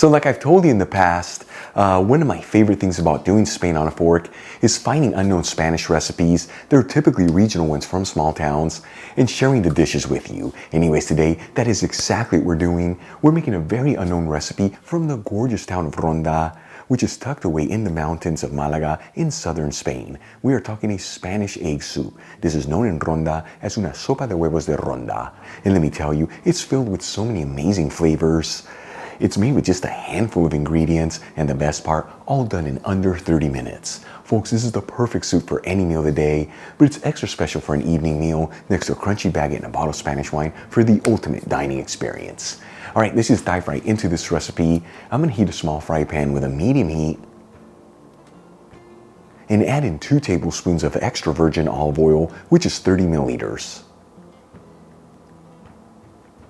So like I've told you in the past, one of my favorite things about doing Spain on a Fork is finding unknown Spanish recipes that are typically regional ones from small towns and sharing the dishes with you. Anyways, today, that is exactly what we're doing. We're making a very unknown recipe from the gorgeous town of Ronda, which is tucked away in the mountains of Malaga in southern Spain. We are talking a Spanish egg soup. This is known in Ronda as una sopa de huevos de Ronda. And let me tell you, it's filled with so many amazing flavors. It's made with just a handful of ingredients, and the best part, all done in under 30 minutes. Folks, this is the perfect soup for any meal of the day, but it's extra special for an evening meal next to a crunchy baguette and a bottle of Spanish wine for the ultimate dining experience. All right, let's just dive right into this recipe. I'm gonna heat a small fry pan with a medium heat and add in 2 tablespoons of extra virgin olive oil, which is 30 milliliters.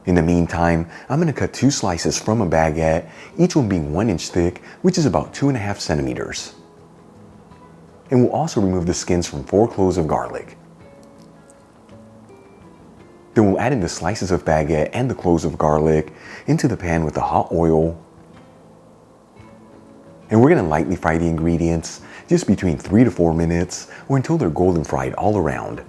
In the meantime, I'm going to cut 2 slices from a baguette, each one being 1 inch thick, which is about 2.5 centimeters. And we'll also remove the skins from 4 cloves of garlic. Then we'll add in the slices of baguette and the cloves of garlic into the pan with the hot oil. And we're going to lightly fry the ingredients, just between 3 to 4 minutes, or until they're golden fried all around.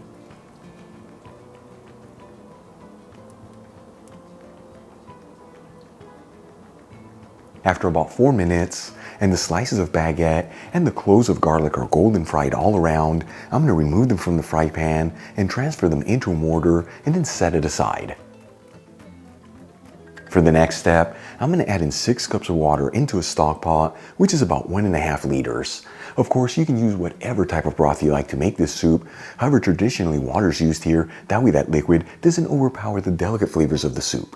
After about 4 minutes, and the slices of baguette and the cloves of garlic are golden fried all around, I'm going to remove them from the fry pan and transfer them into a mortar and then set it aside. For the next step, I'm going to add in 6 cups of water into a stock pot, which is about 1.5 liters. Of course, you can use whatever type of broth you like to make this soup. However, traditionally water is used here, that way that liquid doesn't overpower the delicate flavors of the soup.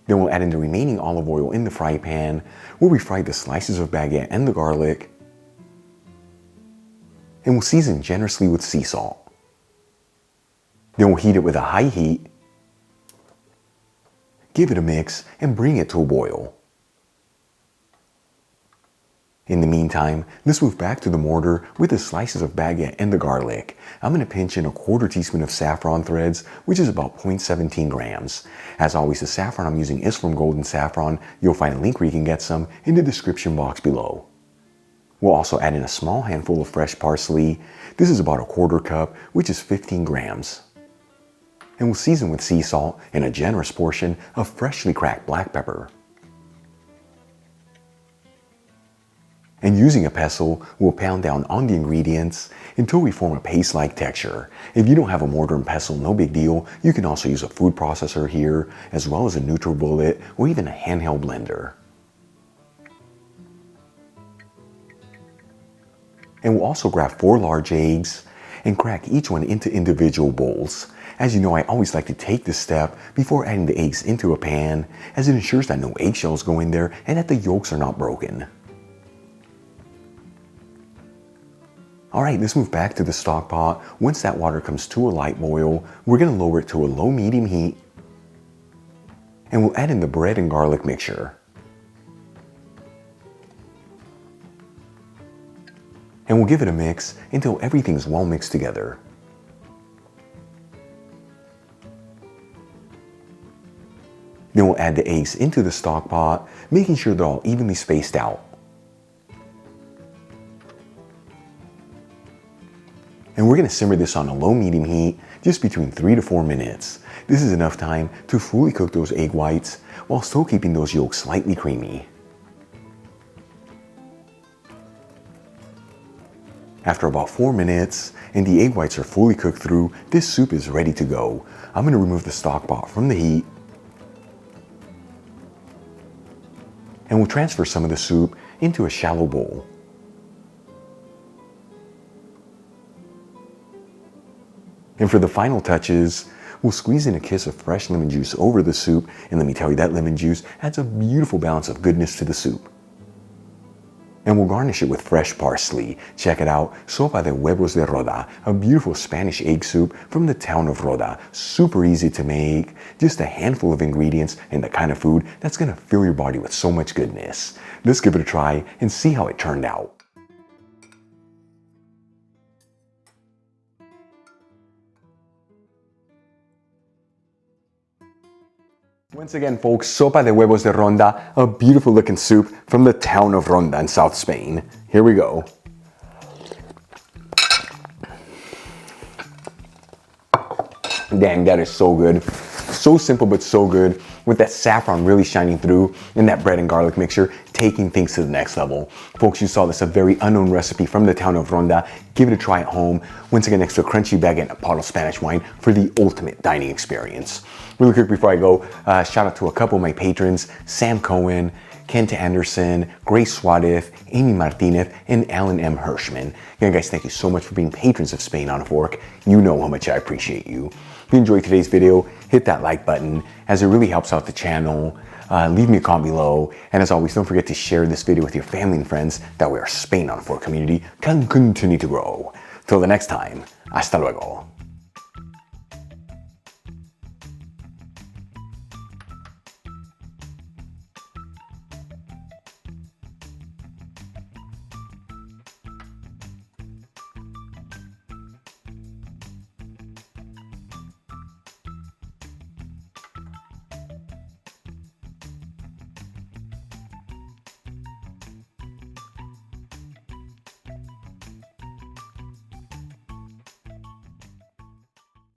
Then we'll add in the remaining olive oil in the fry pan, where we fry the slices of baguette and the garlic. And we'll season generously with sea salt. Then we'll heat it with a high heat, give it a mix, and bring it to a boil. In the meantime, let's move back to the mortar with the slices of baguette and the garlic. I'm going to pinch in a 1/4 teaspoon of saffron threads, which is about 0.17 grams. As always, the saffron I'm using is from Golden Saffron. You'll find a link where you can get some in the description box below. We'll also add in a small handful of fresh parsley. This is about a 1/4 cup, which is 15 grams. And we'll season with sea salt and a generous portion of freshly cracked black pepper. And using a pestle, we'll pound down on the ingredients until we form a paste-like texture. If you don't have a mortar and pestle, no big deal. You can also use a food processor here, as well as a NutriBullet or even a handheld blender. And we'll also grab 4 large eggs and crack each one into individual bowls. As you know, I always like to take this step before adding the eggs into a pan, as it ensures that no eggshells go in there and that the yolks are not broken. Alright, let's move back to the stock pot. Once that water comes to a light boil, we're going to lower it to a low-medium heat, and we'll add in the bread and garlic mixture. And we'll give it a mix until everything's well mixed together. Then we'll add the eggs into the stock pot, making sure they're all evenly spaced out. And we're going to simmer this on a low-medium heat, just between 3 to 4 minutes. This is enough time to fully cook those egg whites, while still keeping those yolks slightly creamy. After about 4 minutes, and the egg whites are fully cooked through, this soup is ready to go. I'm going to remove the stock pot from the heat, and we'll transfer some of the soup into a shallow bowl. And for the final touches, we'll squeeze in a kiss of fresh lemon juice over the soup, and let me tell you, that lemon juice adds a beautiful balance of goodness to the soup. And we'll garnish it with fresh parsley. Check it out, Sopa de Huevos de Ronda, a beautiful Spanish egg soup from the town of Ronda. Super easy to make, just a handful of ingredients and the kind of food that's gonna fill your body with so much goodness. Let's give it a try and see how it turned out. Once again, folks, Sopa de Huevos de Ronda, a beautiful looking soup from the town of Ronda in South Spain. Here we go. Dang, that is so good. So simple, but so good. With that saffron really shining through and that bread and garlic mixture taking things to the next level. Folks, you saw this, a very unknown recipe from the town of Ronda. Give it a try at home. Once again, next to a crunchy baguette and a bottle of Spanish wine for the ultimate dining experience. Really quick before I go, shout out to a couple of my patrons, Sam Cohen, Kent Anderson, Grace Swadif, Amy Martinez, and Alan M. Hirschman. Again, guys, thank you so much for being patrons of Spain on a Fork. You know how much I appreciate you. If you enjoyed today's video, hit that like button as it really helps out the channel. Leave me a comment below. And as always, don't forget to share this video with your family and friends. That way our Spain on a Fork community can continue to grow. Till the next time, hasta luego.